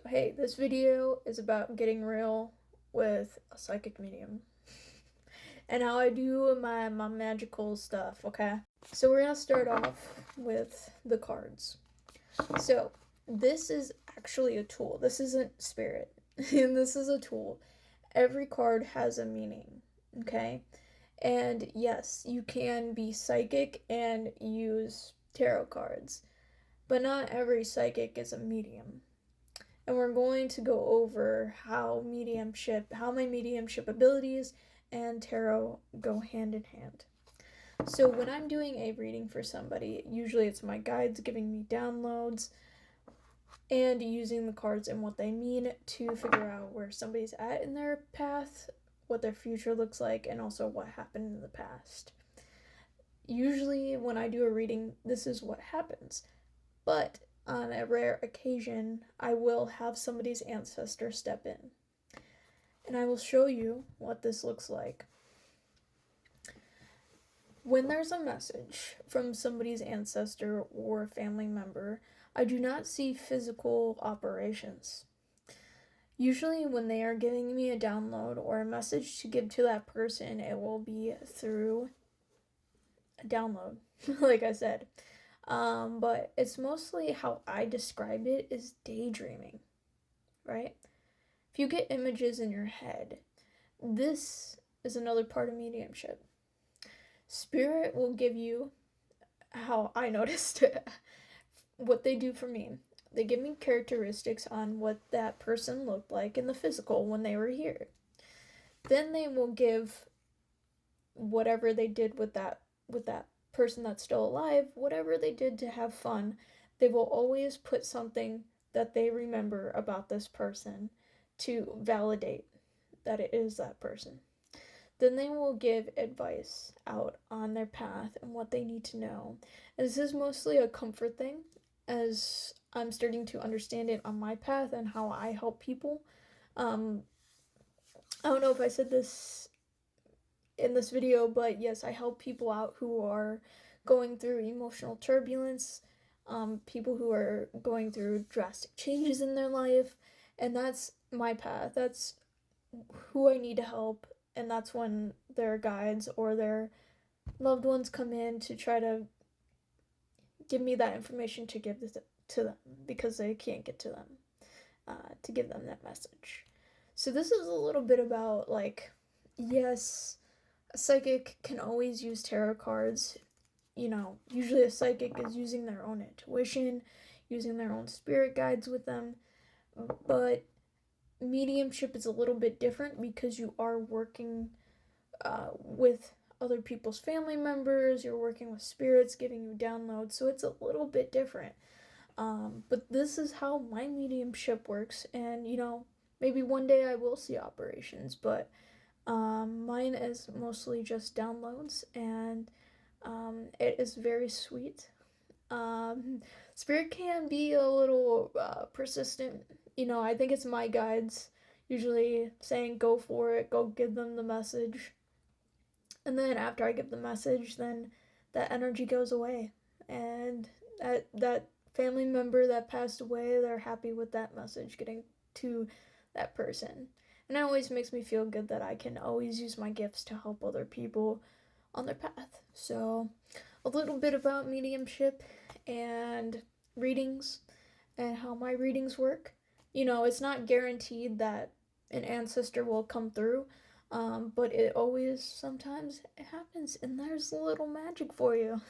So hey, this video is about getting real with a psychic medium and how I do my magical stuff, okay? So we're gonna start off with the cards. So this is actually a tool. This isn't spirit. And this is a tool. Every card has a meaning, okay? And yes, you can be psychic and use tarot cards, but not every psychic is a medium. And we're going to go over how my mediumship abilities and tarot go hand in hand. So when I'm doing a reading for somebody, usually it's my guides giving me downloads and using the cards and what they mean to figure out where somebody's at in their path, what their future looks like, and also what happened in the past. Usually when I do a reading, this is what happens. But on a rare occasion, I will have somebody's ancestor step in. And I will show you what this looks like. When there's a message from somebody's ancestor or family member, I do not see physical operations. Usually when they are giving me a download or a message to give to that person, it will be through a download, like I said. But it's mostly how I describe it is daydreaming, right? If you get images in your head, this is another part of mediumship. Spirit will give you, how I noticed it, what they do for me. They give me characteristics on what that person looked like in the physical when they were here. Then they will give whatever they did with that person that's still alive, whatever they did to have fun. They will always put something that they remember about this person to validate that it is that person. Then they will give advice out on their path and what they need to know. This is mostly a comfort thing, as I'm starting to understand it on my path and how I help people. I don't know if I said this in this video, but yes, I help people out who are going through emotional turbulence, people who are going through drastic changes in their life, and that's my path. That's who I need to help, and that's when their guides or their loved ones come in to try to give me that information to give to them because they can't get to them, to give them that message. So this is a little bit about, like, yes, a psychic can always use tarot cards. Usually a psychic is using their own intuition, using their own spirit guides with them, but mediumship is a little bit different because you are working with other people's family members, you're working with spirits giving you downloads, so it's a little bit different. But this is how my mediumship works, and maybe one day I will see operations, but mine is mostly just downloads, and it is very sweet. Spirit can be a little persistent. I think it's my guides usually saying go for it, go give them the message. And then after I give the message, then that energy goes away. And that family member that passed away, they're happy with that message getting to that person. And it always makes me feel good that I can always use my gifts to help other people on their path. So, a little bit about mediumship and readings and how my readings work. It's not guaranteed that an ancestor will come through, but it always sometimes it happens, and there's a little magic for you.